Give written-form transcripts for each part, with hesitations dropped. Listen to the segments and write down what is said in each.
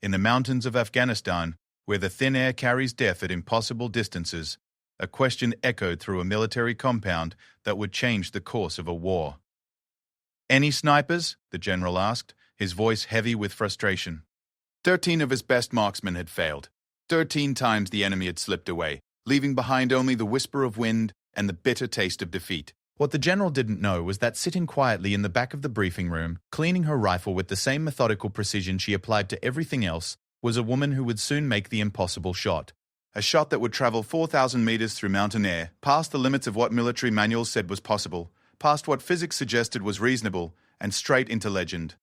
in the mountains of Afghanistan, where the thin air carries death at impossible distances, a question echoed through a military compound that would change the course of a war. "Any snipers?" the general asked, his voice heavy with frustration. 13 of his best marksmen had failed. 13 times the enemy had slipped away, leaving behind only the whisper of wind and the bitter taste of defeat. What the general didn't know was that sitting quietly in the back of the briefing room, cleaning her rifle with the same methodical precision she applied to everything else, was a woman who would soon make the impossible shot. A shot that would travel 4,000 meters through mountain air, past the limits of what military manuals said was possible, past what physics suggested was reasonable, and straight into legend.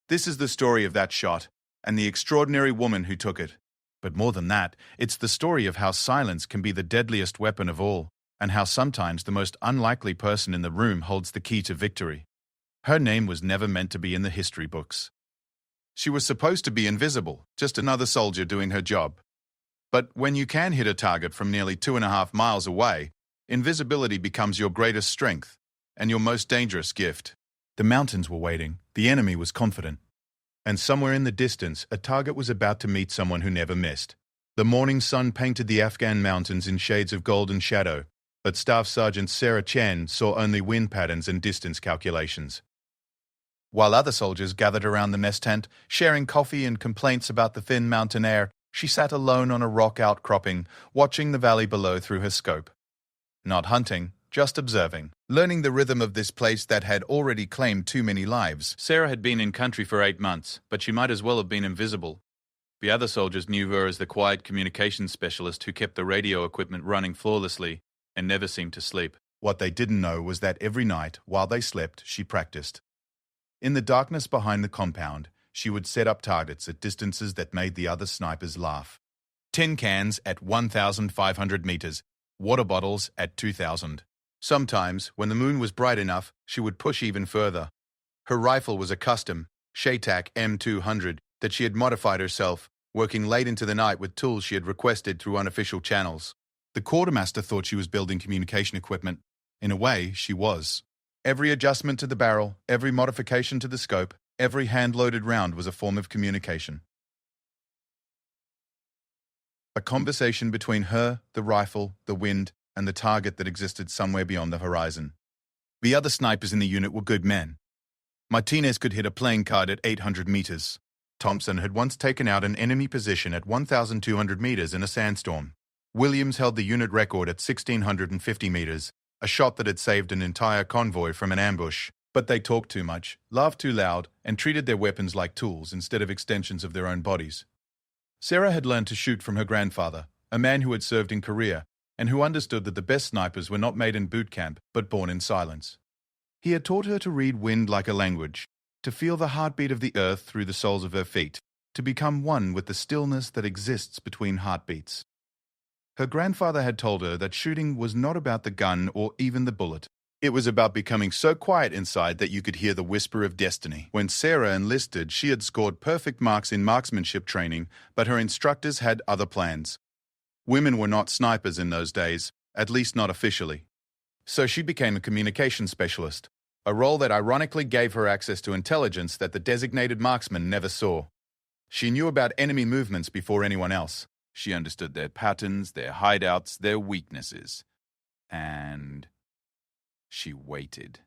This is the story of that shot, and the extraordinary woman who took it. But more than that, it's the story of how silence can be the deadliest weapon of all, and how sometimes the most unlikely person in the room holds the key to victory. Her name was never meant to be in the history books. She was supposed to be invisible, just another soldier doing her job. But when you can hit a target from nearly 2.5 miles away, invisibility becomes your greatest strength and your most dangerous gift. The mountains were waiting. The enemy was confident. And somewhere in the distance, a target was about to meet someone who never missed. The morning sun painted the Afghan mountains in shades of golden shadow, but Staff Sergeant Sarah Chen saw only wind patterns and distance calculations. While other soldiers gathered around the mess tent, sharing coffee and complaints about the thin mountain air, she sat alone on a rock outcropping, watching the valley below through her scope. Not hunting, just observing, learning the rhythm of this place that had already claimed too many lives. Sarah had been in country for 8 months, but she might as well have been invisible. The other soldiers knew her as the quiet communications specialist who kept the radio equipment running flawlessly and never seemed to sleep. What they didn't know was that every night, while they slept, she practiced. In the darkness behind the compound, she would set up targets at distances that made the other snipers laugh. Tin cans at 1,500 meters, water bottles at 2,000. Sometimes, when the moon was bright enough, she would push even further. Her rifle was a custom, Shaytak M200, that she had modified herself, working late into the night with tools she had requested through unofficial channels. The quartermaster thought she was building communication equipment. In a way, she was. Every adjustment to the barrel, every modification to the scope, every hand-loaded round was a form of communication. A conversation between her, the rifle, the wind, and the target that existed somewhere beyond the horizon. The other snipers in the unit were good men. Martinez could hit a playing card at 800 meters. Thompson had once taken out an enemy position at 1,200 meters in a sandstorm. Williams held the unit record at 1,650 meters, a shot that had saved an entire convoy from an ambush. But they talked too much, laughed too loud, and treated their weapons like tools instead of extensions of their own bodies. Sarah had learned to shoot from her grandfather, a man who had served in Korea, and who understood that the best snipers were not made in boot camp, but born in silence. He had taught her to read wind like a language, to feel the heartbeat of the earth through the soles of her feet, to become one with the stillness that exists between heartbeats. Her grandfather had told her that shooting was not about the gun or even the bullet. It was about becoming so quiet inside that you could hear the whisper of destiny. When Sarah enlisted, she had scored perfect marks in marksmanship training, but her instructors had other plans. Women were not snipers in those days, at least not officially. So she became a communication specialist, a role that ironically gave her access to intelligence that the designated marksman never saw. She knew about enemy movements before anyone else. She understood their patterns, their hideouts, their weaknesses. And she waited.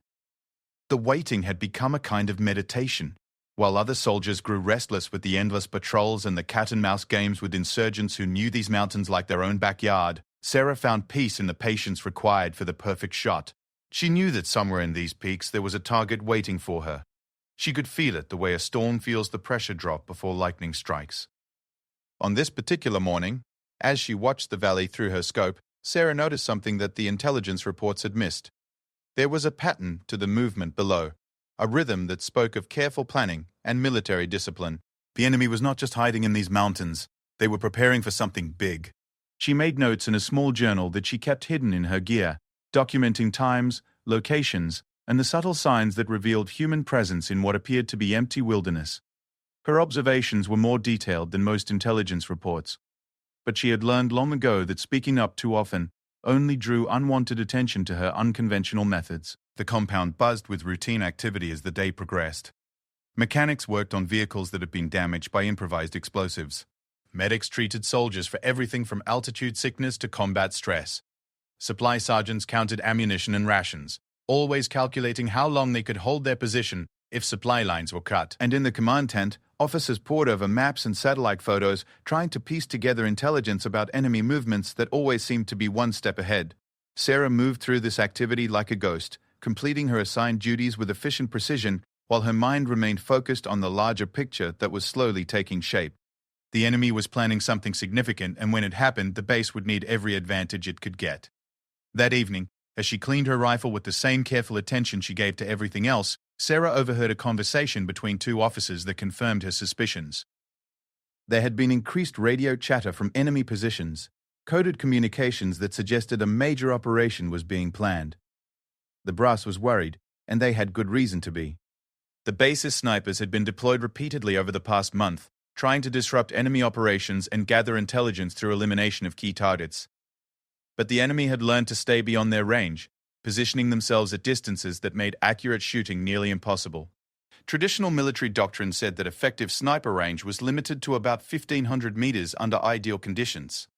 The waiting had become a kind of meditation. While other soldiers grew restless with the endless patrols and the cat-and-mouse games with insurgents who knew these mountains like their own backyard, Sarah found peace in the patience required for the perfect shot. She knew that somewhere in these peaks there was a target waiting for her. She could feel it the way a storm feels the pressure drop before lightning strikes. On this particular morning, as she watched the valley through her scope, Sarah noticed something that the intelligence reports had missed. There was a pattern to the movement below, a rhythm that spoke of careful planning and military discipline. The enemy was not just hiding in these mountains, they were preparing for something big. She made notes in a small journal that she kept hidden in her gear, documenting times, locations, and the subtle signs that revealed human presence in what appeared to be empty wilderness. Her observations were more detailed than most intelligence reports, but she had learned long ago that speaking up too often only drew unwanted attention to her unconventional methods. The compound buzzed with routine activity as the day progressed. Mechanics worked on vehicles that had been damaged by improvised explosives. Medics treated soldiers for everything from altitude sickness to combat stress. Supply sergeants counted ammunition and rations, always calculating how long they could hold their position if supply lines were cut. And in the command tent, officers pored over maps and satellite photos, trying to piece together intelligence about enemy movements that always seemed to be one step ahead. Sarah moved through this activity like a ghost, completing her assigned duties with efficient precision, while her mind remained focused on the larger picture that was slowly taking shape. The enemy was planning something significant, and when it happened, the base would need every advantage it could get. That evening, as she cleaned her rifle with the same careful attention she gave to everything else, Sarah overheard a conversation between two officers that confirmed her suspicions. There had been increased radio chatter from enemy positions, coded communications that suggested a major operation was being planned. The brass was worried, and they had good reason to be. The base's snipers had been deployed repeatedly over the past month, trying to disrupt enemy operations and gather intelligence through elimination of key targets. But the enemy had learned to stay beyond their range, positioning themselves at distances that made accurate shooting nearly impossible. Traditional military doctrine said that effective sniper range was limited to about 1,500 meters under ideal conditions.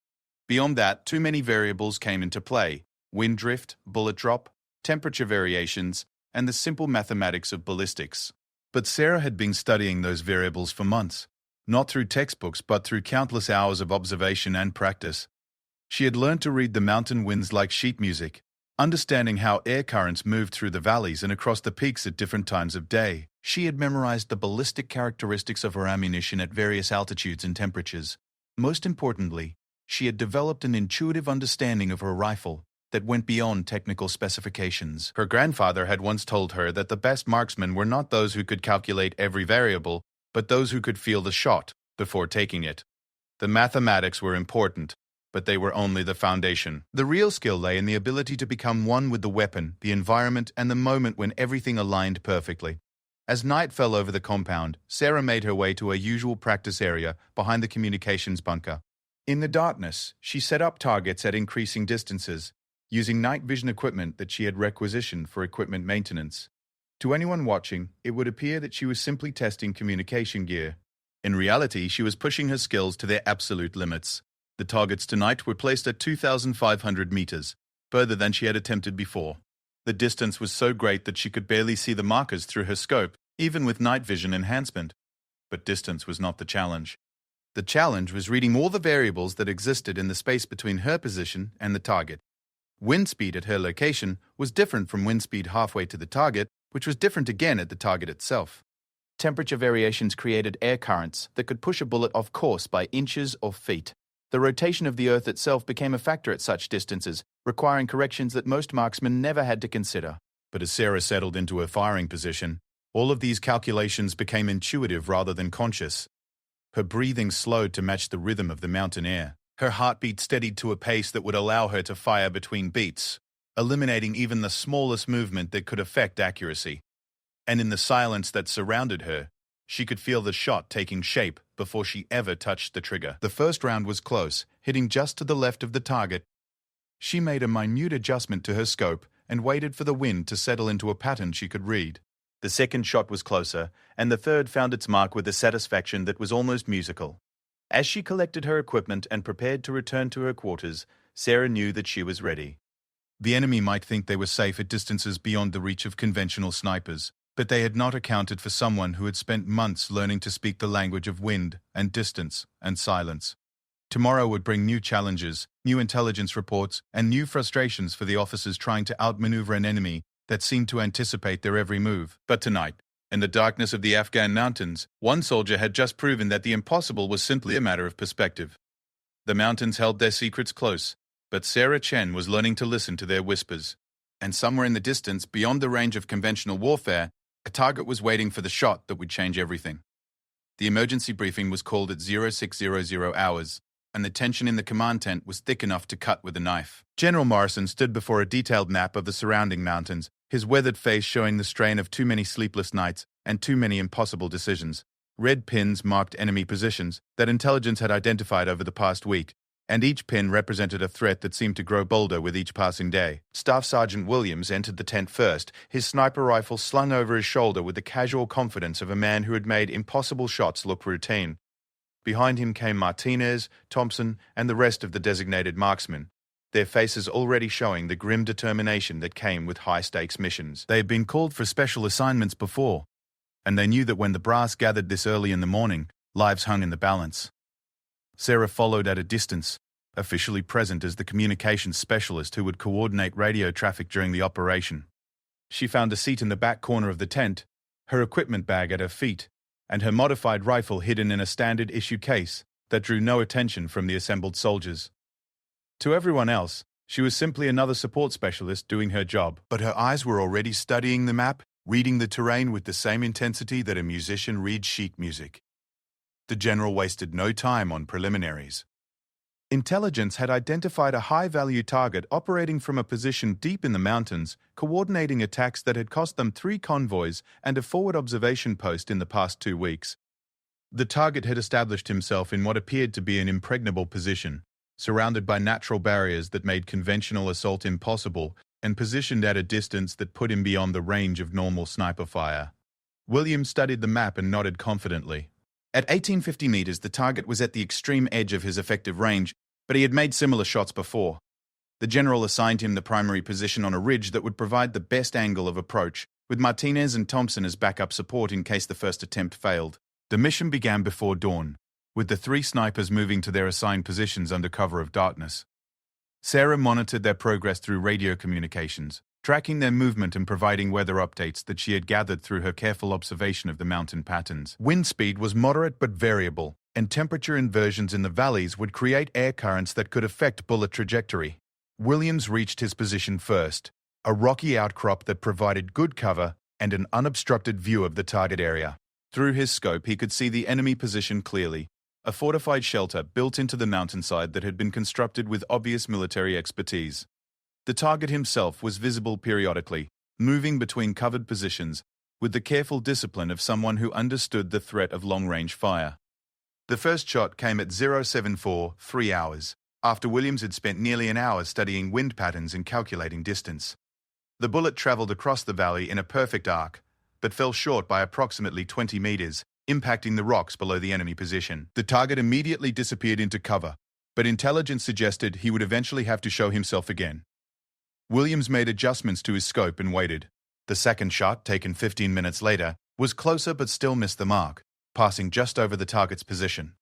Beyond that, too many variables came into play: wind drift, bullet drop, temperature variations, and the simple mathematics of ballistics. But Sarah had been studying those variables for months, not through textbooks but through countless hours of observation and practice. She had learned to read the mountain winds like sheet music, understanding how air currents moved through the valleys and across the peaks at different times of day. She had memorized the ballistic characteristics of her ammunition at various altitudes and temperatures. Most importantly, she had developed an intuitive understanding of her rifle that went beyond technical specifications. Her grandfather had once told her that the best marksmen were not those who could calculate every variable, but those who could feel the shot before taking it. The mathematics were important, but they were only the foundation. The real skill lay in the ability to become one with the weapon, the environment, and the moment when everything aligned perfectly. As night fell over the compound, Sarah made her way to a usual practice area behind the communications bunker. In the darkness, she set up targets at increasing distances, using night vision equipment that she had requisitioned for equipment maintenance. To anyone watching, it would appear that she was simply testing communication gear. In reality, she was pushing her skills to their absolute limits. The targets tonight were placed at 2,500 meters, further than she had attempted before. The distance was so great that she could barely see the markers through her scope, even with night vision enhancement. But distance was not the challenge. The challenge was reading all the variables that existed in the space between her position and the target. Wind speed at her location was different from wind speed halfway to the target, which was different again at the target itself. Temperature variations created air currents that could push a bullet off course by inches or feet. The rotation of the Earth itself became a factor at such distances, requiring corrections that most marksmen never had to consider. But as Sarah settled into her firing position, all of these calculations became intuitive rather than conscious. Her breathing slowed to match the rhythm of the mountain air. Her heartbeat steadied to a pace that would allow her to fire between beats, eliminating even the smallest movement that could affect accuracy. And in the silence that surrounded her, she could feel the shot taking shape before she ever touched the trigger. The first round was close, hitting just to the left of the target. She made a minute adjustment to her scope and waited for the wind to settle into a pattern she could read. The second shot was closer, and the third found its mark with a satisfaction that was almost musical. As she collected her equipment and prepared to return to her quarters, Sarah knew that she was ready. The enemy might think they were safe at distances beyond the reach of conventional snipers, but they had not accounted for someone who had spent months learning to speak the language of wind and distance and silence. Tomorrow would bring new challenges, new intelligence reports, and new frustrations for the officers trying to outmaneuver an enemy that seemed to anticipate their every move. But tonight, in the darkness of the Afghan mountains, one soldier had just proven that the impossible was simply a matter of perspective. The mountains held their secrets close, but Sarah Chen was learning to listen to their whispers. And somewhere in the distance, beyond the range of conventional warfare, a target was waiting for the shot that would change everything. The emergency briefing was called at 0600 hours, and the tension in the command tent was thick enough to cut with a knife. General Morrison stood before a detailed map of the surrounding mountains, his weathered face showing the strain of too many sleepless nights and too many impossible decisions. Red pins marked enemy positions that intelligence had identified over the past week, and each pin represented a threat that seemed to grow bolder with each passing day. Staff Sergeant Williams entered the tent first, his sniper rifle slung over his shoulder with the casual confidence of a man who had made impossible shots look routine. Behind him came Martinez, Thompson, and the rest of the designated marksmen, their faces already showing the grim determination that came with high-stakes missions. They had been called for special assignments before, and they knew that when the brass gathered this early in the morning, lives hung in the balance. Sarah followed at a distance, officially present as the communications specialist who would coordinate radio traffic during the operation. She found a seat in the back corner of the tent, her equipment bag at her feet, and her modified rifle hidden in a standard-issue case that drew no attention from the assembled soldiers. To everyone else, she was simply another support specialist doing her job. But her eyes were already studying the map, reading the terrain with the same intensity that a musician reads sheet music. The general wasted no time on preliminaries. Intelligence had identified a high-value target operating from a position deep in the mountains, coordinating attacks that had cost them 3 convoys and a forward observation post in the past 2 weeks. The target had established himself in what appeared to be an impregnable position, surrounded by natural barriers that made conventional assault impossible and positioned at a distance that put him beyond the range of normal sniper fire. Williams studied the map and nodded confidently. At 1850 meters, the target was at the extreme edge of his effective range, but he had made similar shots before. The general assigned him the primary position on a ridge that would provide the best angle of approach, with Martinez and Thompson as backup support in case the first attempt failed. The mission began before dawn, with the 3 snipers moving to their assigned positions under cover of darkness. Sarah monitored their progress through radio communications, tracking their movement and providing weather updates that she had gathered through her careful observation of the mountain patterns. Wind speed was moderate but variable, and temperature inversions in the valleys would create air currents that could affect bullet trajectory. Williams reached his position first, a rocky outcrop that provided good cover and an unobstructed view of the target area. Through his scope, he could see the enemy position clearly, a fortified shelter built into the mountainside that had been constructed with obvious military expertise. The target himself was visible periodically, moving between covered positions, with the careful discipline of someone who understood the threat of long-range fire. The first shot came at 074, 3 hours, after Williams had spent nearly an hour studying wind patterns and calculating distance. The bullet traveled across the valley in a perfect arc, but fell short by approximately 20 meters, impacting the rocks below the enemy position. The target immediately disappeared into cover, but intelligence suggested he would eventually have to show himself again. Williams made adjustments to his scope and waited. The second shot, taken 15 minutes later, was closer but still missed the mark, passing just over the target's position.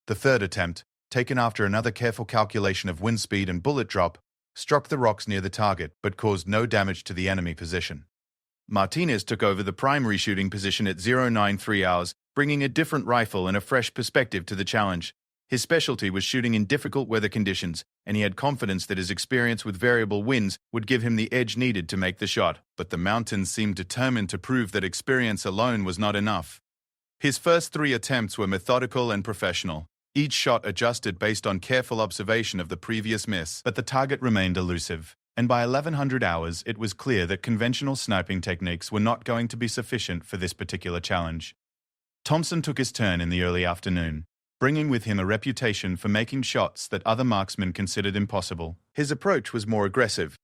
The third attempt, taken after another careful calculation of wind speed and bullet drop, struck the rocks near the target but caused no damage to the enemy position. Martinez took over the primary shooting position at 093 hours, bringing a different rifle and a fresh perspective to the challenge. His specialty was shooting in difficult weather conditions, and he had confidence that his experience with variable winds would give him the edge needed to make the shot. But the mountains seemed determined to prove that experience alone was not enough. His first 3 attempts were methodical and professional, each shot adjusted based on careful observation of the previous miss, but the target remained elusive. And by 1100 hours, it was clear that conventional sniping techniques were not going to be sufficient for this particular challenge. Thompson took his turn in the early afternoon, bringing with him a reputation for making shots that other marksmen considered impossible. His approach was more aggressive,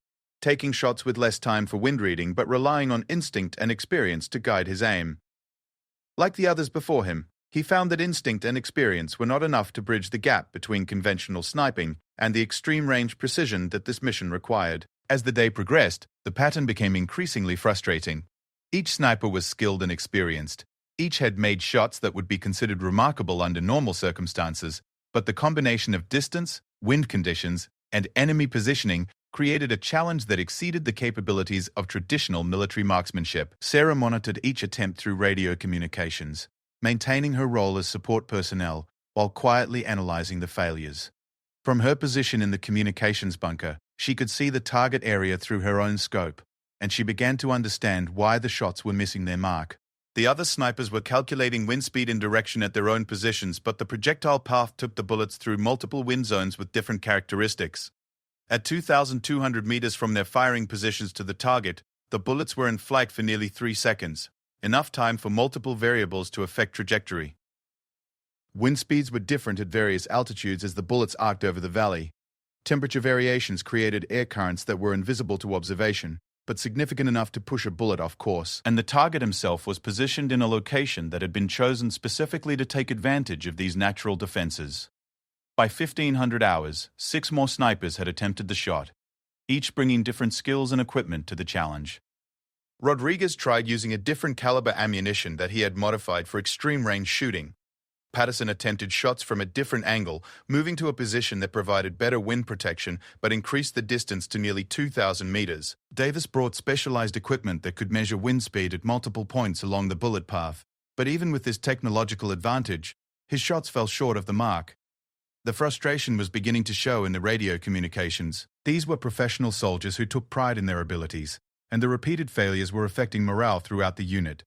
taking shots with less time for wind reading but relying on instinct and experience to guide his aim. Like the others before him, he found that instinct and experience were not enough to bridge the gap between conventional sniping and the extreme range precision that this mission required. As the day progressed, the pattern became increasingly frustrating. Each sniper was skilled and experienced. Each had made shots that would be considered remarkable under normal circumstances, but the combination of distance, wind conditions, and enemy positioning created a challenge that exceeded the capabilities of traditional military marksmanship. Sarah monitored each attempt through radio communications, maintaining her role as support personnel while quietly analyzing the failures. From her position in the communications bunker, she could see the target area through her own scope, and she began to understand why the shots were missing their mark. The other snipers were calculating wind speed and direction at their own positions, but the projectile path took the bullets through multiple wind zones with different characteristics. At 2,200 meters from their firing positions to the target, the bullets were in flight for nearly 3 seconds, enough time for multiple variables to affect trajectory. Wind speeds were different at various altitudes as the bullets arced over the valley. Temperature variations created air currents that were invisible to observation, but significant enough to push a bullet off course. And the target himself was positioned in a location that had been chosen specifically to take advantage of these natural defenses. By 1500 hours, 6 more snipers had attempted the shot, each bringing different skills and equipment to the challenge. Rodriguez tried using a different caliber ammunition that he had modified for extreme range shooting. Patterson attempted shots from a different angle, moving to a position that provided better wind protection but increased the distance to nearly 2,000 meters. Davis brought specialized equipment that could measure wind speed at multiple points along the bullet path, but even with this technological advantage, his shots fell short of the mark. The frustration was beginning to show in the radio communications. These were professional soldiers who took pride in their abilities, and the repeated failures were affecting morale throughout the unit.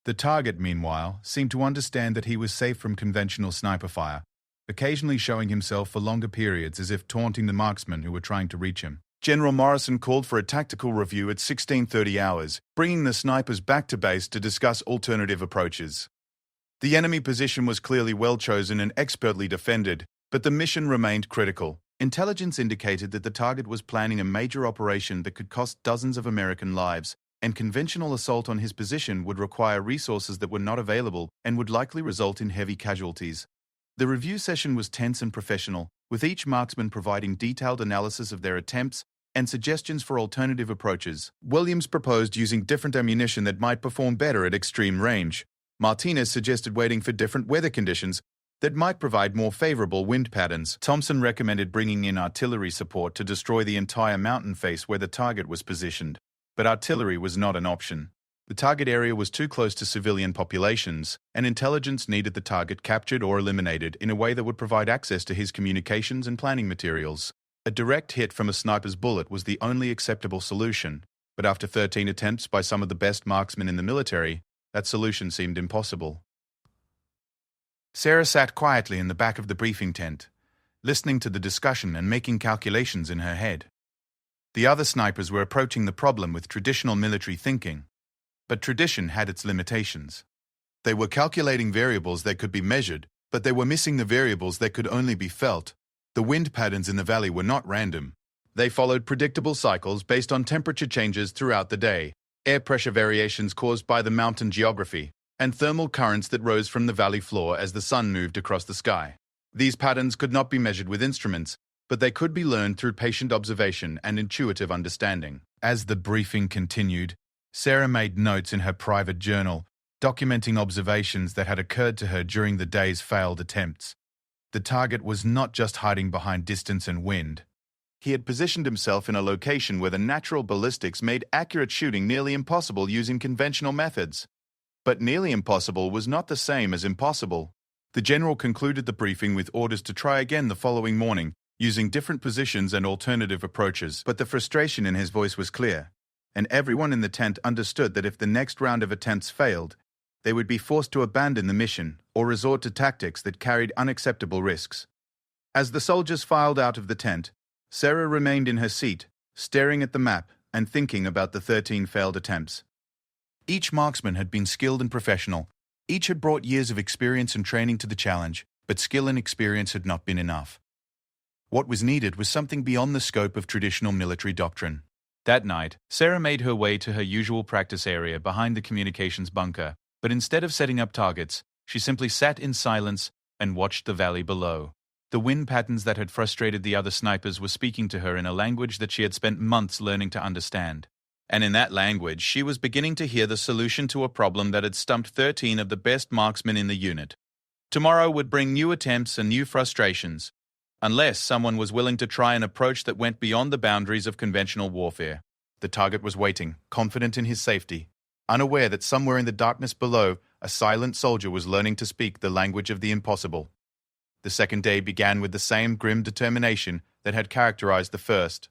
The target, meanwhile, seemed to understand that he was safe from conventional sniper fire, occasionally showing himself for longer periods as if taunting the marksmen who were trying to reach him. General Morrison called for a tactical review at 16:30 hours, bringing the snipers back to base to discuss alternative approaches. The enemy position was clearly well chosen and expertly defended, but the mission remained critical. Intelligence indicated that the target was planning a major operation that could cost dozens of American lives, and conventional assault on his position would require resources that were not available and would likely result in heavy casualties. The review session was tense and professional, with each marksman providing detailed analysis of their attempts and suggestions for alternative approaches. Williams proposed using different ammunition that might perform better at extreme range. Martinez suggested waiting for different weather conditions that might provide more favorable wind patterns. Thompson recommended bringing in artillery support to destroy the entire mountain face where the target was positioned. But artillery was not an option. The target area was too close to civilian populations, and intelligence needed the target captured or eliminated in a way that would provide access to his communications and planning materials. A direct hit from a sniper's bullet was the only acceptable solution, but after 13 attempts by some of the best marksmen in the military, that solution seemed impossible. Sarah sat quietly in the back of the briefing tent, listening to the discussion and making calculations in her head. The other snipers were approaching the problem with traditional military thinking, but tradition had its limitations. They were calculating variables that could be measured, but they were missing the variables that could only be felt. The wind patterns in the valley were not random. They followed predictable cycles based on temperature changes throughout the day, air pressure variations caused by the mountain geography, and thermal currents that rose from the valley floor as the sun moved across the sky. These patterns could not be measured with instruments, but they could be learned through patient observation and intuitive understanding. As the briefing continued, Sarah made notes in her private journal, documenting observations that had occurred to her during the day's failed attempts. The target was not just hiding behind distance and wind. He had positioned himself in a location where the natural ballistics made accurate shooting nearly impossible using conventional methods. But nearly impossible was not the same as impossible. The general concluded the briefing with orders to try again the following morning, using different positions and alternative approaches, but the frustration in his voice was clear, and everyone in the tent understood that if the next round of attempts failed, they would be forced to abandon the mission or resort to tactics that carried unacceptable risks. As the soldiers filed out of the tent, Sarah remained in her seat, staring at the map and thinking about the 13 failed attempts. Each marksman had been skilled and professional. Each had brought years of experience and training to the challenge, but skill and experience had not been enough. What was needed was something beyond the scope of traditional military doctrine. That night, Sarah made her way to her usual practice area behind the communications bunker, but instead of setting up targets, she simply sat in silence and watched the valley below. The wind patterns that had frustrated the other snipers were speaking to her in a language that she had spent months learning to understand. And in that language, she was beginning to hear the solution to a problem that had stumped 13 of the best marksmen in the unit. Tomorrow would bring new attempts and new frustrations, unless someone was willing to try an approach that went beyond the boundaries of conventional warfare. The target was waiting, confident in his safety, unaware that somewhere in the darkness below, a silent soldier was learning to speak the language of the impossible. The second day began with the same grim determination that had characterized the first.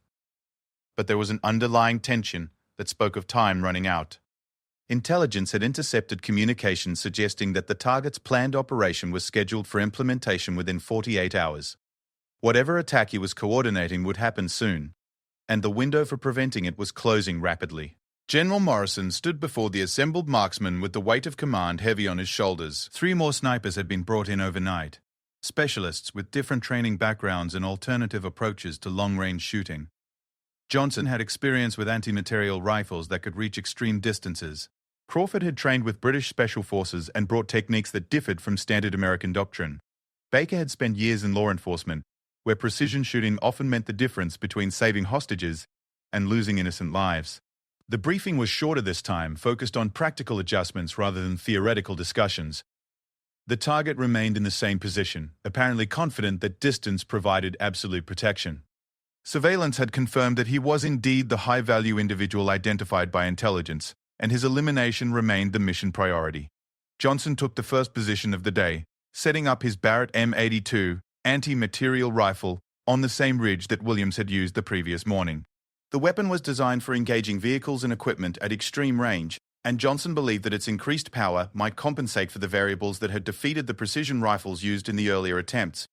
But there was an underlying tension that spoke of time running out. Intelligence had intercepted communications suggesting that the target's planned operation was scheduled for implementation within 48 hours. Whatever attack he was coordinating would happen soon, and the window for preventing it was closing rapidly. General Morrison stood before the assembled marksmen with the weight of command heavy on his shoulders. 3 more snipers had been brought in overnight, specialists with different training backgrounds and alternative approaches to long-range shooting. Johnson had experience with anti-material rifles that could reach extreme distances. Crawford had trained with British Special Forces and brought techniques that differed from standard American doctrine. Baker had spent years in law enforcement, where precision shooting often meant the difference between saving hostages and losing innocent lives. The briefing was shorter this time, focused on practical adjustments rather than theoretical discussions. The target remained in the same position, apparently confident that distance provided absolute protection. Surveillance had confirmed that he was indeed the high-value individual identified by intelligence, and his elimination remained the mission priority. Johnson took the first position of the day, setting up his Barrett M82 anti-material rifle on the same ridge that Williams had used the previous morning. The weapon was designed for engaging vehicles and equipment at extreme range, and Johnson believed that its increased power might compensate for the variables that had defeated the precision rifles used in the earlier attempts.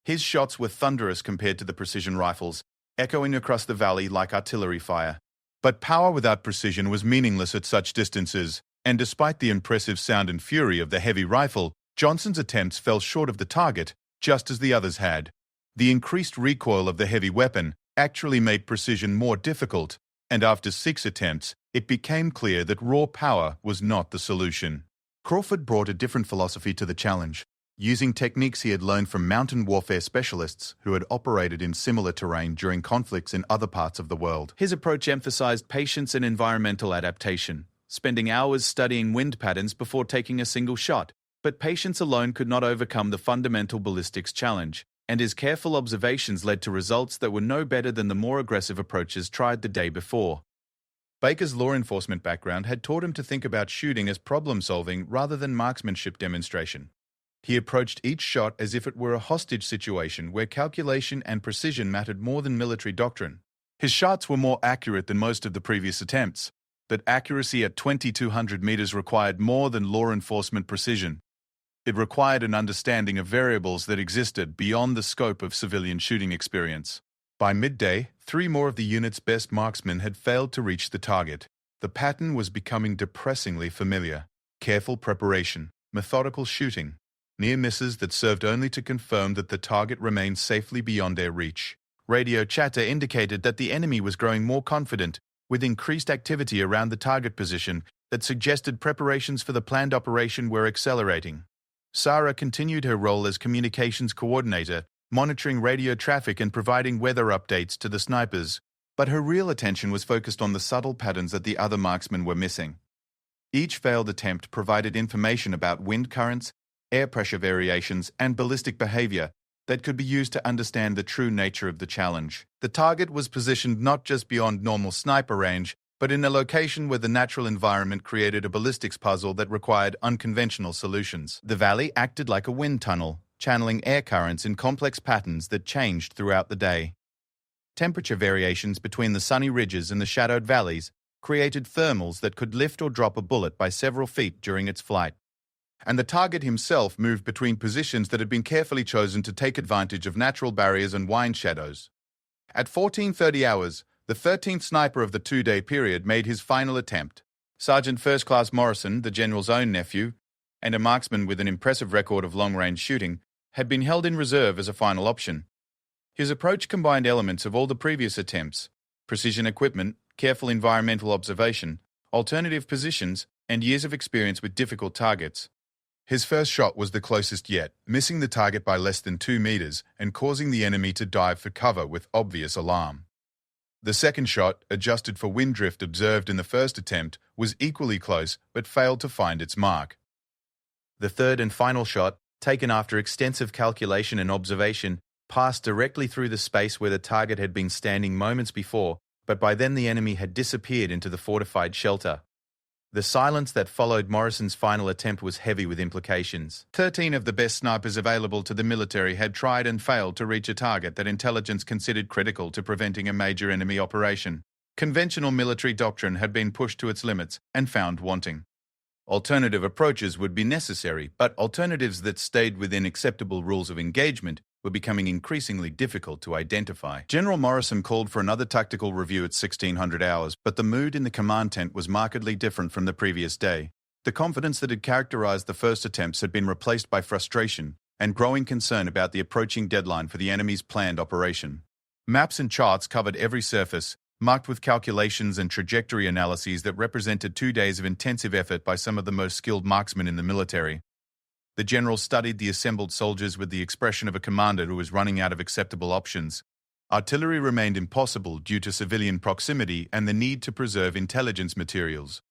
His shots were thunderous compared to the precision rifles, echoing across the valley like artillery fire. But power without precision was meaningless at such distances, and despite the impressive sound and fury of the heavy rifle, Johnson's attempts fell short of the target, just as the others had. The increased recoil of the heavy weapon actually made precision more difficult, and after 6 attempts, it became clear that raw power was not the solution. Crawford brought a different philosophy to the challenge, using techniques he had learned from mountain warfare specialists who had operated in similar terrain during conflicts in other parts of the world. His approach emphasized patience and environmental adaptation, spending hours studying wind patterns before taking a single shot. But patience alone could not overcome the fundamental ballistics challenge, and his careful observations led to results that were no better than the more aggressive approaches tried the day before. Baker's law enforcement background had taught him to think about shooting as problem-solving rather than marksmanship demonstration. He approached each shot as if it were a hostage situation where calculation and precision mattered more than military doctrine. His shots were more accurate than most of the previous attempts, but accuracy at 2,200 meters required more than law enforcement precision. It required an understanding of variables that existed beyond the scope of civilian shooting experience. By midday, 3 more of the unit's best marksmen had failed to reach the target. The pattern was becoming depressingly familiar. Careful preparation, methodical shooting, near misses that served only to confirm that the target remained safely beyond their reach. Radio chatter indicated that the enemy was growing more confident, with increased activity around the target position that suggested preparations for the planned operation were accelerating. Sarah continued her role as communications coordinator, monitoring radio traffic and providing weather updates to the snipers, but her real attention was focused on the subtle patterns that the other marksmen were missing. Each failed attempt provided information about wind currents, air pressure variations, and ballistic behavior that could be used to understand the true nature of the challenge. The target was positioned not just beyond normal sniper range, but in a location where the natural environment created a ballistics puzzle that required unconventional solutions. The valley acted like a wind tunnel, channeling air currents in complex patterns that changed throughout the day. Temperature variations between the sunny ridges and the shadowed valleys created thermals that could lift or drop a bullet by several feet during its flight. And the target himself moved between positions that had been carefully chosen to take advantage of natural barriers and wind shadows. At 14:30 hours, the 13th sniper of the 2-day period made his final attempt. Sergeant First Class Morrison, the general's own nephew, and a marksman with an impressive record of long-range shooting, had been held in reserve as a final option. His approach combined elements of all the previous attempts: precision equipment, careful environmental observation, alternative positions, and years of experience with difficult targets. His first shot was the closest yet, missing the target by less than 2 meters and causing the enemy to dive for cover with obvious alarm. The second shot, adjusted for wind drift observed in the first attempt, was equally close but failed to find its mark. The third and final shot, taken after extensive calculation and observation, passed directly through the space where the target had been standing moments before, but by then the enemy had disappeared into the fortified shelter. The silence that followed Morrison's final attempt was heavy with implications. 13 of the best snipers available to the military had tried and failed to reach a target that intelligence considered critical to preventing a major enemy operation. Conventional military doctrine had been pushed to its limits and found wanting. Alternative approaches would be necessary, but alternatives that stayed within acceptable rules of engagement were becoming increasingly difficult to identify. General Morrison called for another tactical review at 1600 hours, but the mood in the command tent was markedly different from the previous day. The confidence that had characterized the first attempts had been replaced by frustration and growing concern about the approaching deadline for the enemy's planned operation. Maps and charts covered every surface, marked with calculations and trajectory analyses that represented 2 days of intensive effort by some of the most skilled marksmen in the military. The general studied the assembled soldiers with the expression of a commander who was running out of acceptable options. Artillery remained impossible due to civilian proximity and the need to preserve intelligence materials.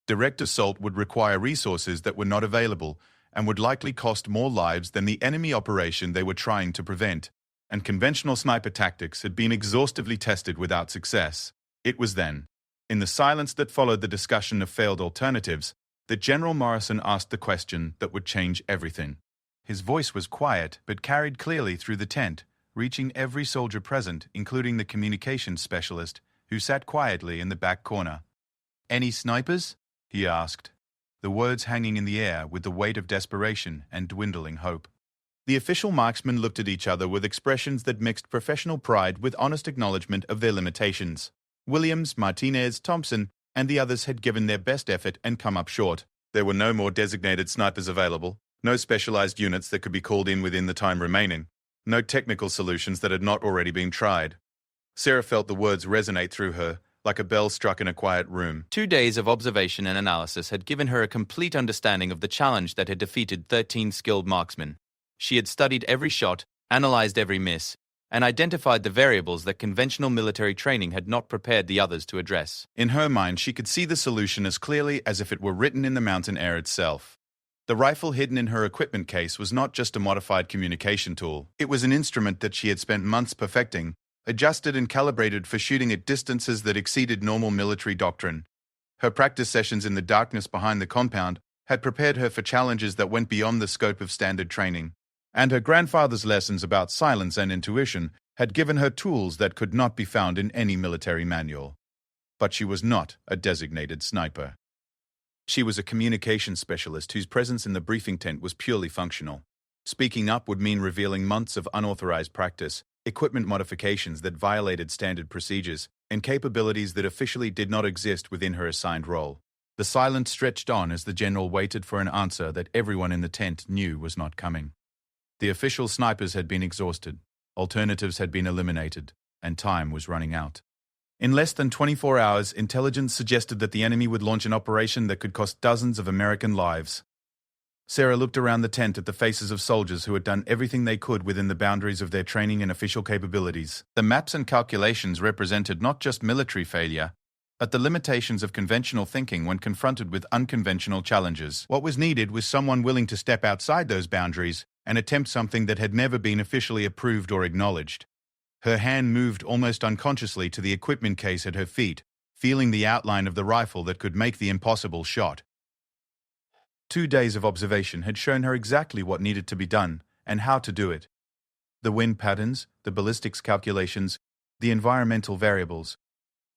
Direct assault would require resources that were not available and would likely cost more lives than the enemy operation they were trying to prevent, and conventional sniper tactics had been exhaustively tested without success. It was then, in the silence that followed the discussion of failed alternatives, that General Morrison asked the question that would change everything. His voice was quiet but carried clearly through the tent, reaching every soldier present, including the communications specialist, who sat quietly in the back corner. "Any snipers?" he asked, the words hanging in the air with the weight of desperation and dwindling hope. The official marksmen looked at each other with expressions that mixed professional pride with honest acknowledgement of their limitations. Williams, Martinez, Thompson, and the others had given their best effort and come up short. There were no more designated snipers available, no specialized units that could be called in within the time remaining, no technical solutions that had not already been tried. Sarah felt the words resonate through her, like a bell struck in a quiet room. 2 days of observation and analysis had given her a complete understanding of the challenge that had defeated 13 skilled marksmen. She had studied every shot, analyzed every miss, and identified the variables that conventional military training had not prepared the others to address. In her mind, she could see the solution as clearly as if it were written in the mountain air itself. The rifle hidden in her equipment case was not just a modified communication tool. It was an instrument that she had spent months perfecting, adjusted and calibrated for shooting at distances that exceeded normal military doctrine. Her practice sessions in the darkness behind the compound had prepared her for challenges that went beyond the scope of standard training, and her grandfather's lessons about silence and intuition had given her tools that could not be found in any military manual. But she was not a designated sniper. She was a communications specialist whose presence in the briefing tent was purely functional. Speaking up would mean revealing months of unauthorized practice, equipment modifications that violated standard procedures, and capabilities that officially did not exist within her assigned role. The silence stretched on as the general waited for an answer that everyone in the tent knew was not coming. The official snipers had been exhausted, alternatives had been eliminated, and time was running out. In less than 24 hours, intelligence suggested that the enemy would launch an operation that could cost dozens of American lives. Sarah looked around the tent at the faces of soldiers who had done everything they could within the boundaries of their training and official capabilities. The maps and calculations represented not just military failure, but the limitations of conventional thinking when confronted with unconventional challenges. What was needed was someone willing to step outside those boundaries and attempt something that had never been officially approved or acknowledged. Her hand moved almost unconsciously to the equipment case at her feet, feeling the outline of the rifle that could make the impossible shot. 2 days of observation had shown her exactly what needed to be done and how to do it. The wind patterns, the ballistics calculations, the environmental variables.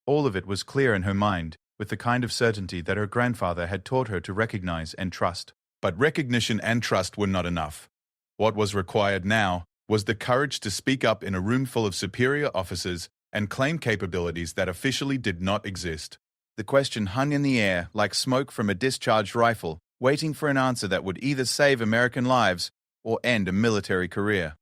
All of it was clear in her mind, with the kind of certainty that her grandfather had taught her to recognize and trust. But recognition and trust were not enough. What was required now was the courage to speak up in a room full of superior officers and claim capabilities that officially did not exist. The question hung in the air like smoke from a discharged rifle, waiting for an answer that would either save American lives or end a military career.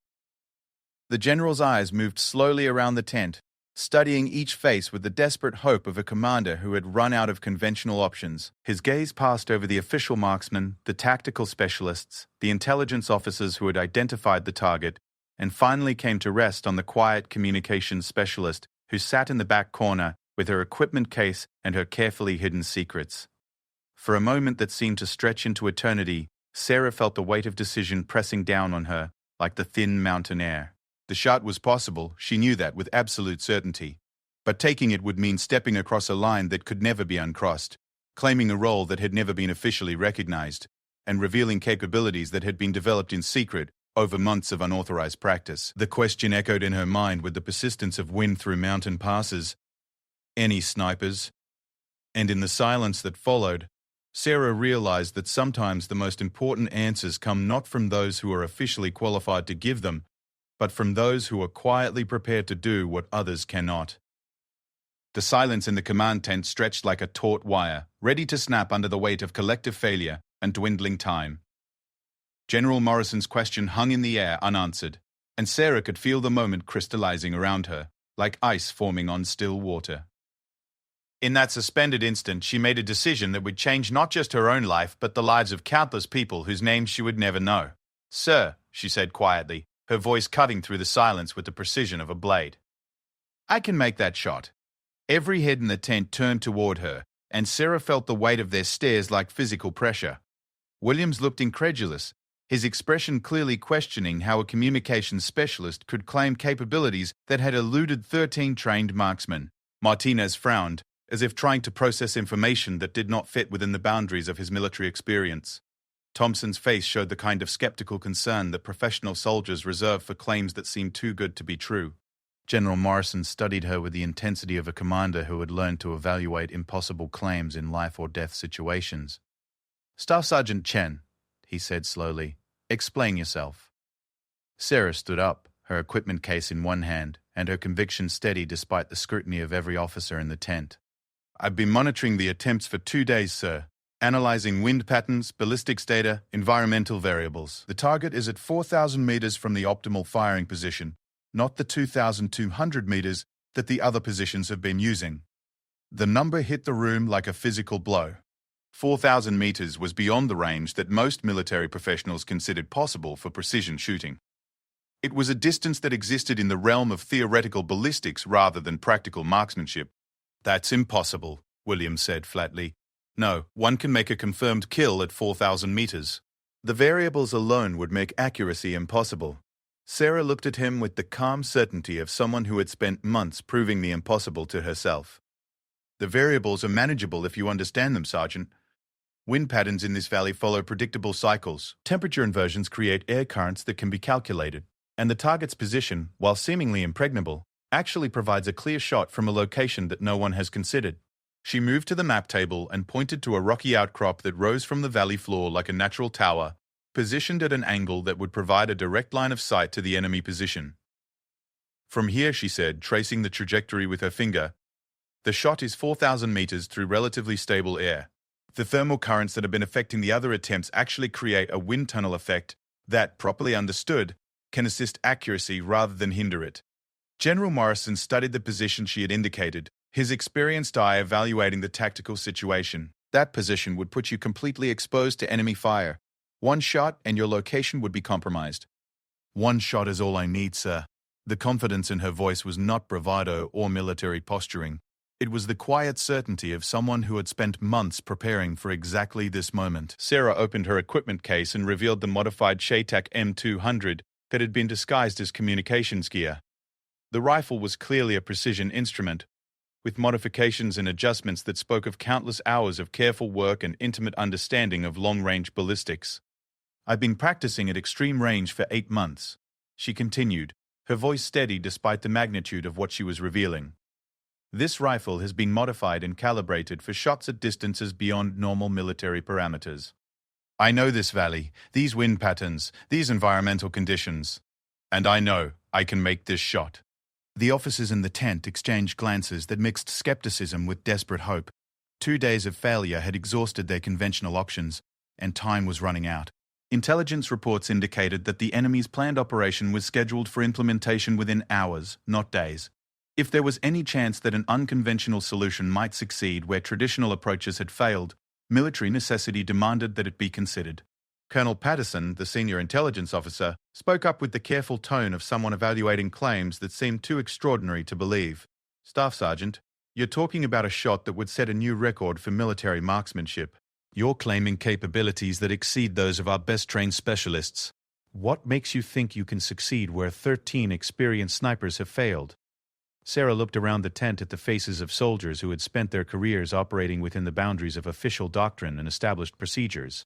The general's eyes moved slowly around the tent, studying each face with the desperate hope of a commander who had run out of conventional options. His gaze passed over the official marksmen, the tactical specialists, the intelligence officers who had identified the target, and finally came to rest on the quiet communications specialist who sat in the back corner with her equipment case and her carefully hidden secrets. For a moment that seemed to stretch into eternity, Sarah felt the weight of decision pressing down on her, like the thin mountain air. The shot was possible, she knew that with absolute certainty. But taking it would mean stepping across a line that could never be uncrossed, claiming a role that had never been officially recognized, and revealing capabilities that had been developed in secret over months of unauthorized practice. The question echoed in her mind with the persistence of wind through mountain passes. Any snipers? And in the silence that followed, Sarah realized that sometimes the most important answers come not from those who are officially qualified to give them, but from those who are quietly prepared to do what others cannot. The silence in the command tent stretched like a taut wire, ready to snap under the weight of collective failure and dwindling time. General Morrison's question hung in the air unanswered, and Sarah could feel the moment crystallizing around her, like ice forming on still water. In that suspended instant, she made a decision that would change not just her own life, but the lives of countless people whose names she would never know. "Sir," she said quietly, her voice cutting through the silence with the precision of a blade. "I can make that shot." Every head in the tent turned toward her, and Sarah felt the weight of their stares like physical pressure. Williams looked incredulous, his expression clearly questioning how a communications specialist could claim capabilities that had eluded 13 trained marksmen. Martinez frowned, as if trying to process information that did not fit within the boundaries of his military experience. Thompson's face showed the kind of skeptical concern that professional soldiers reserve for claims that seem too good to be true. General Morrison studied her with the intensity of a commander who had learned to evaluate impossible claims in life-or-death situations. "Staff Sergeant Chen," he said slowly, "explain yourself." Sarah stood up, her equipment case in one hand, and her conviction steady despite the scrutiny of every officer in the tent. "I've been monitoring the attempts for 2 days, sir, analyzing wind patterns, ballistics data, environmental variables. The target is at 4,000 meters from the optimal firing position, not the 2,200 meters that the other positions have been using." The number hit the room like a physical blow. 4,000 meters was beyond the range that most military professionals considered possible for precision shooting. It was a distance that existed in the realm of theoretical ballistics rather than practical marksmanship. "That's impossible," Williams said flatly. "No, one can make a confirmed kill at 4,000 meters. The variables alone would make accuracy impossible." Sarah looked at him with the calm certainty of someone who had spent months proving the impossible to herself. "The variables are manageable if you understand them, Sergeant. Wind patterns in this valley follow predictable cycles. Temperature inversions create air currents that can be calculated, and the target's position, while seemingly impregnable, actually provides a clear shot from a location that no one has considered." She moved to the map table and pointed to a rocky outcrop that rose from the valley floor like a natural tower, positioned at an angle that would provide a direct line of sight to the enemy position. "From here," she said, tracing the trajectory with her finger, "the shot is 4,000 meters through relatively stable air. The thermal currents that have been affecting the other attempts actually create a wind tunnel effect that, properly understood, can assist accuracy rather than hinder it." General Morrison studied the position she had indicated, his experienced eye evaluating the tactical situation. "That position would put you completely exposed to enemy fire. One shot and your location would be compromised." "One shot is all I need, sir." The confidence in her voice was not bravado or military posturing. It was the quiet certainty of someone who had spent months preparing for exactly this moment. Sarah opened her equipment case and revealed the modified Shaytak M200 that had been disguised as communications gear. The rifle was clearly a precision instrument, with modifications and adjustments that spoke of countless hours of careful work and intimate understanding of long-range ballistics. "I've been practicing at extreme range for 8 months," she continued, her voice steady despite the magnitude of what she was revealing. "This rifle has been modified and calibrated for shots at distances beyond normal military parameters. I know this valley, these wind patterns, these environmental conditions, and I know I can make this shot." The officers in the tent exchanged glances that mixed skepticism with desperate hope. 2 days of failure had exhausted their conventional options, and time was running out. Intelligence reports indicated that the enemy's planned operation was scheduled for implementation within hours, not days. If there was any chance that an unconventional solution might succeed where traditional approaches had failed, military necessity demanded that it be considered. Colonel Patterson, the senior intelligence officer, spoke up with the careful tone of someone evaluating claims that seemed too extraordinary to believe. "Staff Sergeant, you're talking about a shot that would set a new record for military marksmanship. You're claiming capabilities that exceed those of our best-trained specialists. What makes you think you can succeed where 13 experienced snipers have failed?" Sarah looked around the tent at the faces of soldiers who had spent their careers operating within the boundaries of official doctrine and established procedures.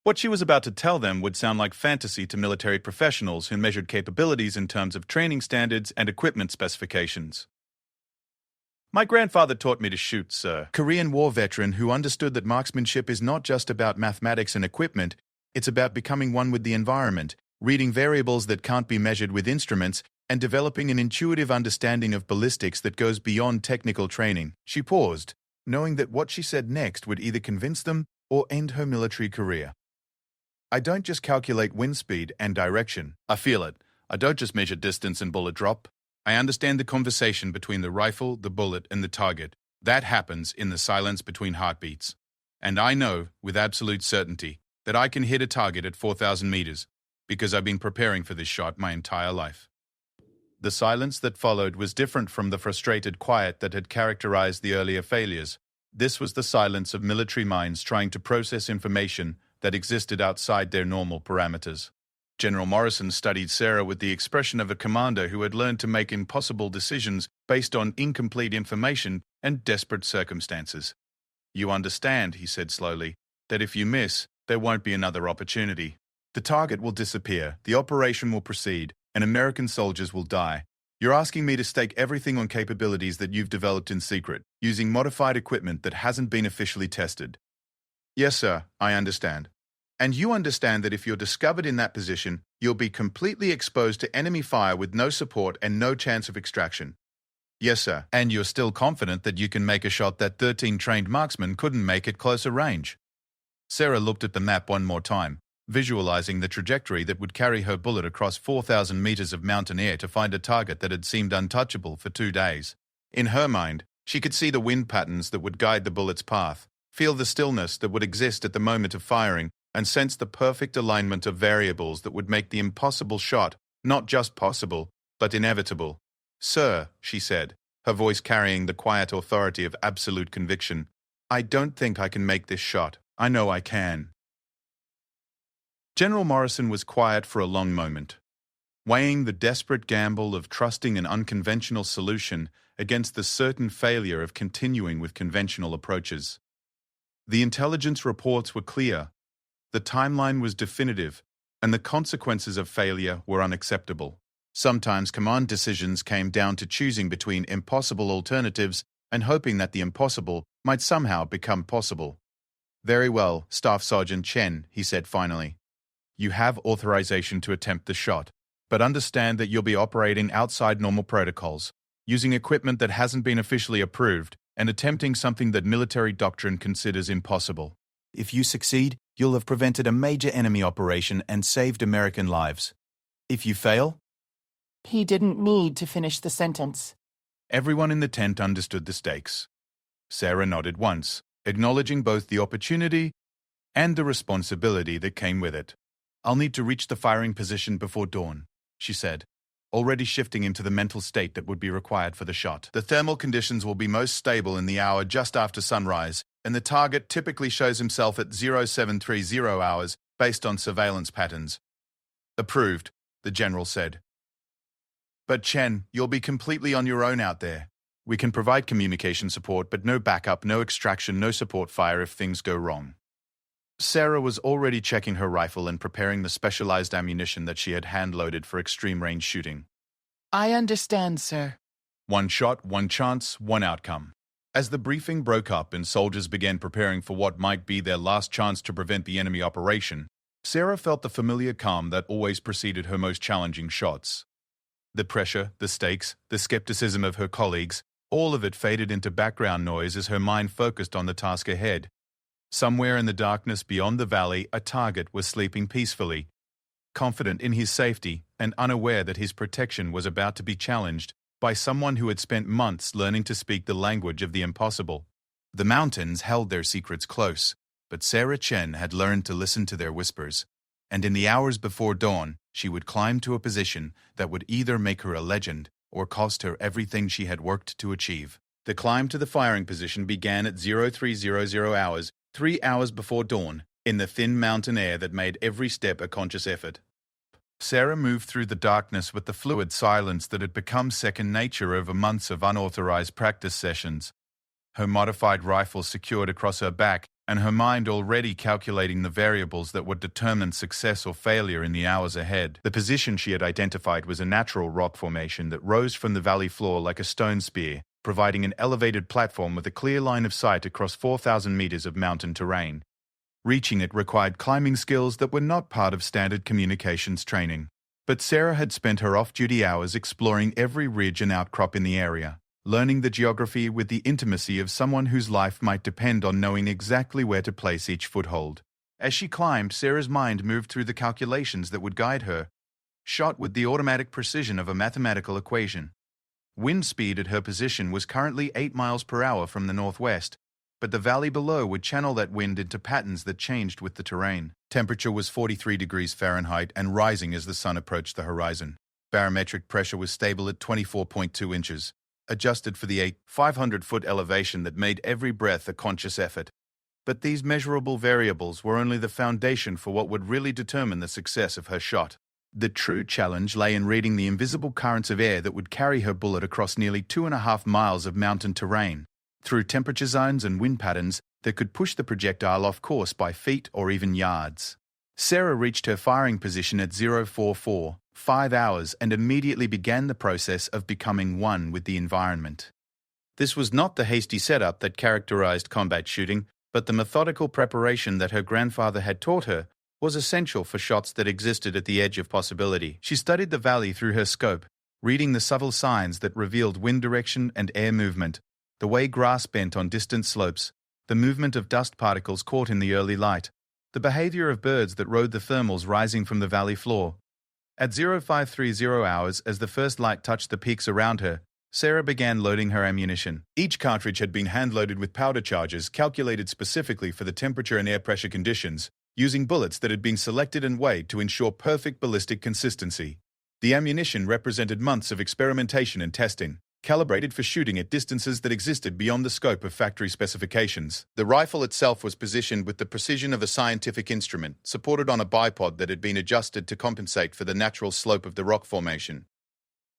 What she was about to tell them would sound like fantasy to military professionals who measured capabilities in terms of training standards and equipment specifications. "My grandfather taught me to shoot, sir." Korean War veteran who understood that marksmanship is not just about mathematics and equipment, it's about becoming one with the environment. reading variables that can't be measured with instruments, and developing an intuitive understanding of ballistics that goes beyond technical training. She paused, knowing that what she said next would either convince them or end her military career. I don't just calculate wind speed and direction. I feel it. I don't just measure distance and bullet drop. I understand the conversation between the rifle, the bullet, and the target. That happens in the silence between heartbeats. And I know, with absolute certainty, that I can hit a target at 4,000 meters, because I've been preparing for this shot my entire life. The silence that followed was different from the frustrated quiet that had characterized the earlier failures. This was the silence of military minds trying to process information that existed outside their normal parameters. General Morrison studied Sarah with the expression of a commander who had learned to make impossible decisions based on incomplete information and desperate circumstances. You understand, he said slowly, that if you miss, there won't be another opportunity. The target will disappear, the operation will proceed, and American soldiers will die. You're asking me to stake everything on capabilities that you've developed in secret, using modified equipment that hasn't been officially tested. Yes, sir, I understand. And you understand that if you're discovered in that position, you'll be completely exposed to enemy fire with no support and no chance of extraction. Yes, sir. And you're still confident that you can make a shot that 13 trained marksmen couldn't make at closer range. Sarah looked at the map one more time, visualizing the trajectory that would carry her bullet across 4,000 meters of mountain air to find a target that had seemed untouchable for 2 days. In her mind, she could see the wind patterns that would guide the bullet's path, feel the stillness that would exist at the moment of firing, and sense the perfect alignment of variables that would make the impossible shot not just possible, but inevitable. Sir, she said, her voice carrying the quiet authority of absolute conviction, I don't think I can make this shot. I know I can. General Morrison was quiet for a long moment, weighing the desperate gamble of trusting an unconventional solution against the certain failure of continuing with conventional approaches. The intelligence reports were clear, the timeline was definitive, and the consequences of failure were unacceptable. Sometimes command decisions came down to choosing between impossible alternatives and hoping that the impossible might somehow become possible. Very well, Staff Sergeant Chen, he said finally. You have authorization to attempt the shot, but understand that you'll be operating outside normal protocols, using equipment that hasn't been officially approved, and attempting something that military doctrine considers impossible. If you succeed, you'll have prevented a major enemy operation and saved American lives. If you fail... He didn't need to finish the sentence. Everyone in the tent understood the stakes. Sarah nodded once, acknowledging both the opportunity and the responsibility that came with it. I'll need to reach the firing position before dawn, she said, already shifting into the mental state that would be required for the shot. The thermal conditions will be most stable in the hour just after sunrise, and the target typically shows himself at 0730 hours based on surveillance patterns. Approved, the general said. But Chen, you'll be completely on your own out there. We can provide communication support, but no backup, no extraction, no support fire if things go wrong. Sarah was already checking her rifle and preparing the specialized ammunition that she had hand-loaded for extreme-range shooting. I understand, sir. One shot, one chance, one outcome. As the briefing broke up and soldiers began preparing for what might be their last chance to prevent the enemy operation, Sarah felt the familiar calm that always preceded her most challenging shots. The pressure, the stakes, the skepticism of her colleagues, all of it faded into background noise as her mind focused on the task ahead. Somewhere in the darkness beyond the valley, a target was sleeping peacefully, confident in his safety and unaware that his protection was about to be challenged by someone who had spent months learning to speak the language of the impossible. The mountains held their secrets close, but Sarah Chen had learned to listen to their whispers, and in the hours before dawn, she would climb to a position that would either make her a legend or cost her everything she had worked to achieve. The climb to the firing position began at 0300 hours, 3 hours before dawn, in the thin mountain air that made every step a conscious effort. Sarah moved through the darkness with the fluid silence that had become second nature over months of unauthorized practice sessions. Her modified rifle secured across her back, and her mind already calculating the variables that would determine success or failure in the hours ahead. The position she had identified was a natural rock formation that rose from the valley floor like a stone spear, providing an elevated platform with a clear line of sight across 4,000 meters of mountain terrain. Reaching it required climbing skills that were not part of standard communications training. But Sarah had spent her off-duty hours exploring every ridge and outcrop in the area, learning the geography with the intimacy of someone whose life might depend on knowing exactly where to place each foothold. As she climbed, Sarah's mind moved through the calculations that would guide her, shot with the automatic precision of a mathematical equation. Wind speed at her position was currently 8 miles per hour from the northwest, but the valley below would channel that wind into patterns that changed with the terrain. Temperature was 43 degrees Fahrenheit and rising as the sun approached the horizon. Barometric pressure was stable at 24.2 inches, adjusted for the 500-foot elevation that made every breath a conscious effort. But these measurable variables were only the foundation for what would really determine the success of her shot. The true challenge lay in reading the invisible currents of air that would carry her bullet across nearly 2.5 miles of mountain terrain, through temperature zones and wind patterns that could push the projectile off course by feet or even yards. Sarah reached her firing position at 0:44.5 hours and immediately began the process of becoming one with the environment. This was not the hasty setup that characterized combat shooting, but the methodical preparation that her grandfather had taught her was essential for shots that existed at the edge of possibility. She studied the valley through her scope, reading the subtle signs that revealed wind direction and air movement, the way grass bent on distant slopes, the movement of dust particles caught in the early light, the behavior of birds that rode the thermals rising from the valley floor. At 0530 hours, as the first light touched the peaks around her, Sarah began loading her ammunition. Each cartridge had been hand-loaded with powder charges calculated specifically for the temperature and air pressure conditions, using bullets that had been selected and weighed to ensure perfect ballistic consistency. The ammunition represented months of experimentation and testing, calibrated for shooting at distances that existed beyond the scope of factory specifications. The rifle itself was positioned with the precision of a scientific instrument, supported on a bipod that had been adjusted to compensate for the natural slope of the rock formation.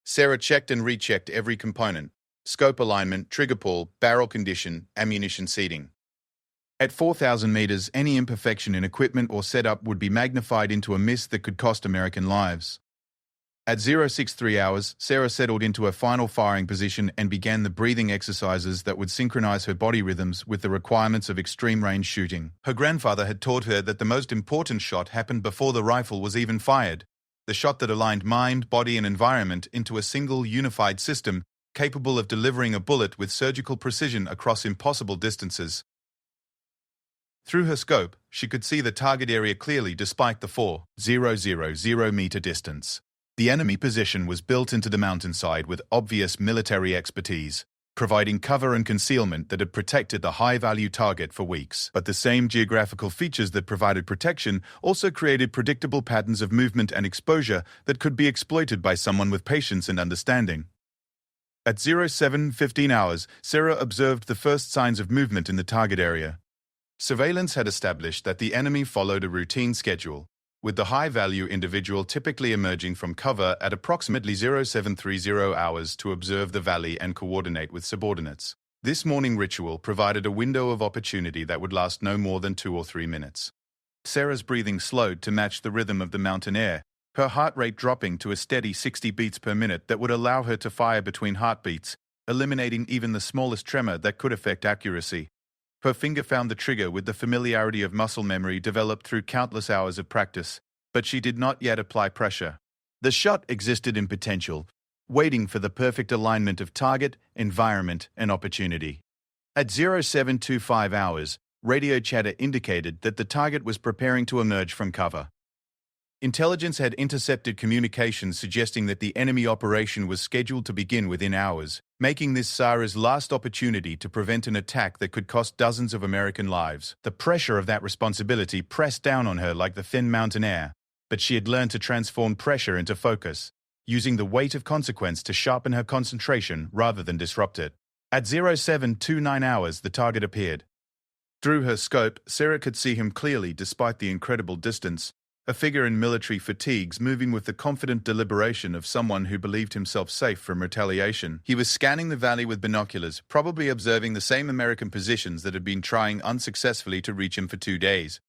Sarah checked and rechecked every component: scope alignment, trigger pull, barrel condition, ammunition seating. At 4,000 meters, any imperfection in equipment or setup would be magnified into a miss that could cost American lives. At 063 hours, Sarah settled into her final firing position and began the breathing exercises that would synchronize her body rhythms with the requirements of extreme-range shooting. Her grandfather had taught her that the most important shot happened before the rifle was even fired, the shot that aligned mind, body, and environment into a single, unified system capable of delivering a bullet with surgical precision across impossible distances. Through her scope, she could see the target area clearly despite the 4,000-meter distance. The enemy position was built into the mountainside with obvious military expertise, providing cover and concealment that had protected the high-value target for weeks. But the same geographical features that provided protection also created predictable patterns of movement and exposure that could be exploited by someone with patience and understanding. At 07:15 hours, Sarah observed the first signs of movement in the target area. Surveillance had established that the enemy followed a routine schedule, with the high-value individual typically emerging from cover at approximately 0730 hours to observe the valley and coordinate with subordinates. This morning ritual provided a window of opportunity that would last no more than 2 or 3 minutes. Sarah's breathing slowed to match the rhythm of the mountain air, her heart rate dropping to a steady 60 beats per minute that would allow her to fire between heartbeats, eliminating even the smallest tremor that could affect accuracy. Her finger found the trigger with the familiarity of muscle memory developed through countless hours of practice, but she did not yet apply pressure. The shot existed in potential, waiting for the perfect alignment of target, environment, and opportunity. At 0725 hours, radio chatter indicated that the target was preparing to emerge from cover. Intelligence had intercepted communications suggesting that the enemy operation was scheduled to begin within hours, making this Sarah's last opportunity to prevent an attack that could cost dozens of American lives. The pressure of that responsibility pressed down on her like the thin mountain air, but she had learned to transform pressure into focus, using the weight of consequence to sharpen her concentration rather than disrupt it. At 0729 hours, the target appeared. Through her scope, Sarah could see him clearly despite the incredible distance, a figure in military fatigues moving with the confident deliberation of someone who believed himself safe from retaliation. He was scanning the valley with binoculars, probably observing the same American positions that had been trying unsuccessfully to reach him for 2 days.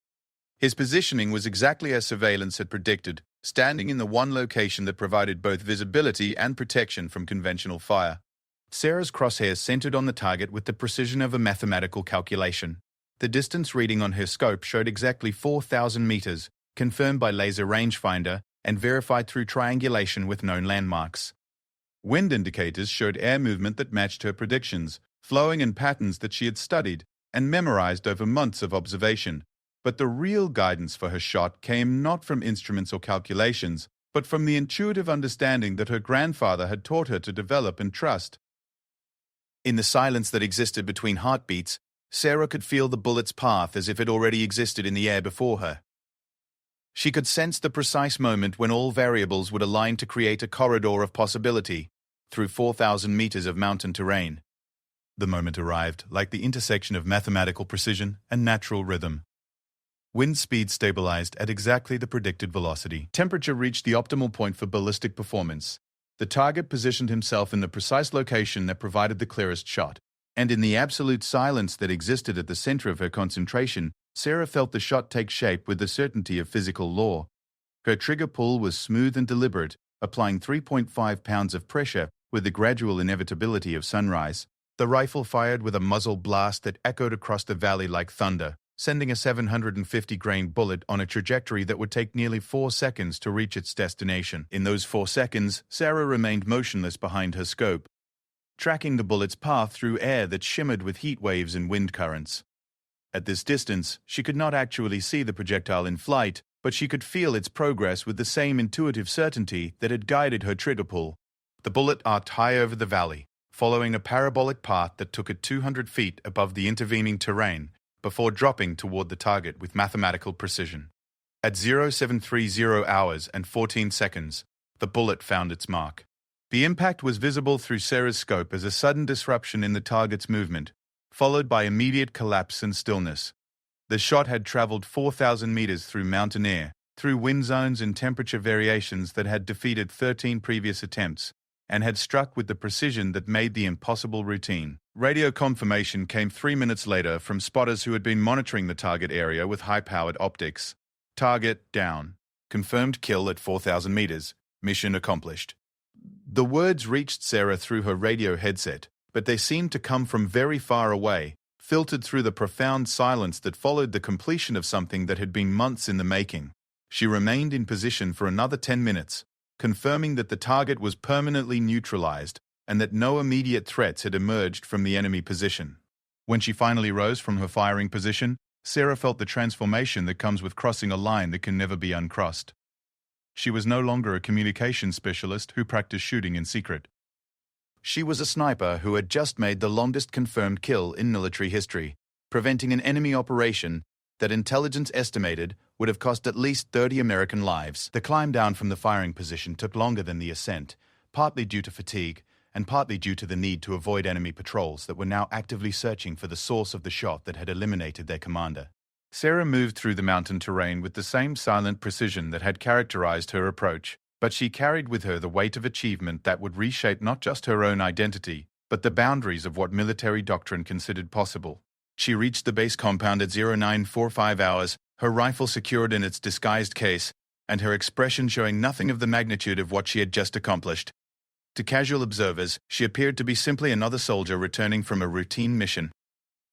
His positioning was exactly as surveillance had predicted, standing in the one location that provided both visibility and protection from conventional fire. Sarah's crosshairs centered on the target with the precision of a mathematical calculation. The distance reading on her scope showed exactly 4,000 meters, confirmed by laser rangefinder and verified through triangulation with known landmarks. Wind indicators showed air movement that matched her predictions, flowing in patterns that she had studied and memorized over months of observation. But the real guidance for her shot came not from instruments or calculations, but from the intuitive understanding that her grandfather had taught her to develop and trust. In the silence that existed between heartbeats, Sarah could feel the bullet's path as if it already existed in the air before her. She could sense the precise moment when all variables would align to create a corridor of possibility through 4,000 meters of mountain terrain. The moment arrived, like the intersection of mathematical precision and natural rhythm. Wind speed stabilized at exactly the predicted velocity. Temperature reached the optimal point for ballistic performance. The target positioned himself in the precise location that provided the clearest shot. And in the absolute silence that existed at the center of her concentration, Sarah felt the shot take shape with the certainty of physical law. Her trigger pull was smooth and deliberate, applying 3.5 pounds of pressure with the gradual inevitability of sunrise. The rifle fired with a muzzle blast that echoed across the valley like thunder, sending a 750-grain bullet on a trajectory that would take nearly 4 seconds to reach its destination. In those 4 seconds, Sarah remained motionless behind her scope, tracking the bullet's path through air that shimmered with heat waves and wind currents. At this distance, she could not actually see the projectile in flight, but she could feel its progress with the same intuitive certainty that had guided her trigger pull. The bullet arced high over the valley, following a parabolic path that took it 200 feet above the intervening terrain, before dropping toward the target with mathematical precision. At 0730 hours and 14 seconds, the bullet found its mark. The impact was visible through Sarah's scope as a sudden disruption in the target's movement, followed by immediate collapse and stillness. The shot had traveled 4,000 meters through mountain air, through wind zones and temperature variations that had defeated 13 previous attempts, and had struck with the precision that made the impossible routine. Radio confirmation came 3 minutes later from spotters who had been monitoring the target area with high-powered optics. Target down. Confirmed kill at 4,000 meters. Mission accomplished. The words reached Sarah through her radio headset, but they seemed to come from very far away, filtered through the profound silence that followed the completion of something that had been months in the making. She remained in position for another 10 minutes, confirming that the target was permanently neutralized and that no immediate threats had emerged from the enemy position. When she finally rose from her firing position, Sarah felt the transformation that comes with crossing a line that can never be uncrossed. She was no longer a communications specialist who practiced shooting in secret. She was a sniper who had just made the longest confirmed kill in military history, preventing an enemy operation that intelligence estimated would have cost at least 30 American lives. The climb down from the firing position took longer than the ascent, partly due to fatigue and partly due to the need to avoid enemy patrols that were now actively searching for the source of the shot that had eliminated their commander. Sarah moved through the mountain terrain with the same silent precision that had characterized her approach, but she carried with her the weight of achievement that would reshape not just her own identity, but the boundaries of what military doctrine considered possible. She reached the base compound at 0945 hours, her rifle secured in its disguised case, and her expression showing nothing of the magnitude of what she had just accomplished. To casual observers, she appeared to be simply another soldier returning from a routine mission.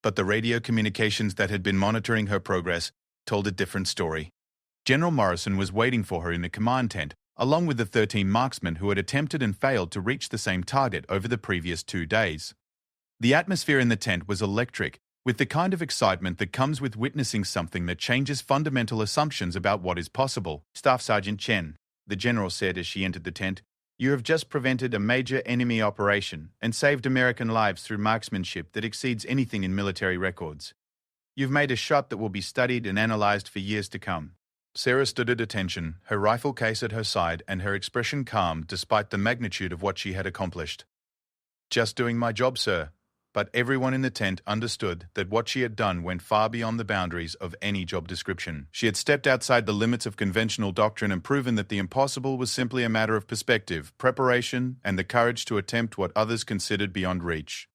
But the radio communications that had been monitoring her progress told a different story. General Morrison was waiting for her in the command tent, along with the 13 marksmen who had attempted and failed to reach the same target over the previous 2 days. The atmosphere in the tent was electric, with the kind of excitement that comes with witnessing something that changes fundamental assumptions about what is possible. Staff Sergeant Chen, the general said as she entered the tent, "You have just prevented a major enemy operation and saved American lives through marksmanship that exceeds anything in military records. You've made a shot that will be studied and analyzed for years to come." Sarah stood at attention, her rifle case at her side and her expression calm despite the magnitude of what she had accomplished. "Just doing my job, sir." But everyone in the tent understood that what she had done went far beyond the boundaries of any job description. She had stepped outside the limits of conventional doctrine and proven that the impossible was simply a matter of perspective, preparation, and the courage to attempt what others considered beyond reach.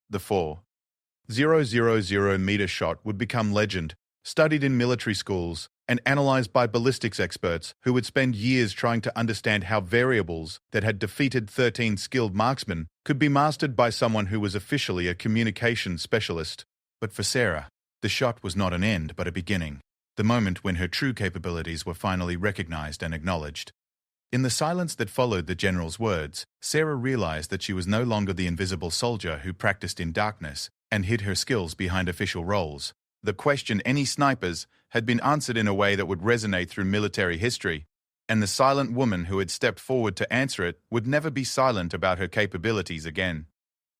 The 4,000-meter shot would become legend, studied in military schools, and analyzed by ballistics experts who would spend years trying to understand how variables that had defeated 13 skilled marksmen could be mastered by someone who was officially a communications specialist. But for Sarah, The shot was not an end but a beginning, the moment when her true capabilities were finally recognized and acknowledged. In the silence that followed the general's words, Sarah realized that she was no longer the invisible soldier who practiced in darkness and hid her skills behind official roles. The question, any snipers, had been answered in a way that would resonate through military history, and the silent woman who had stepped forward to answer it would never be silent about her capabilities again.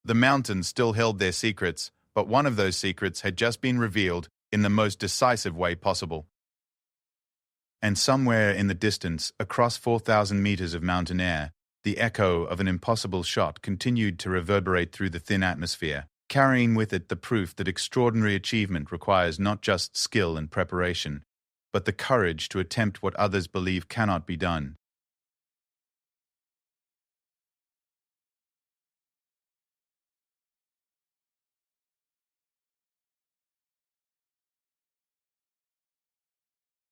The mountains still held their secrets, but one of those secrets had just been revealed in the most decisive way possible. And somewhere in the distance, across 4,000 meters of mountain air, the echo of an impossible shot continued to reverberate through the thin atmosphere, carrying with it the proof that extraordinary achievement requires not just skill and preparation, but the courage to attempt what others believe cannot be done.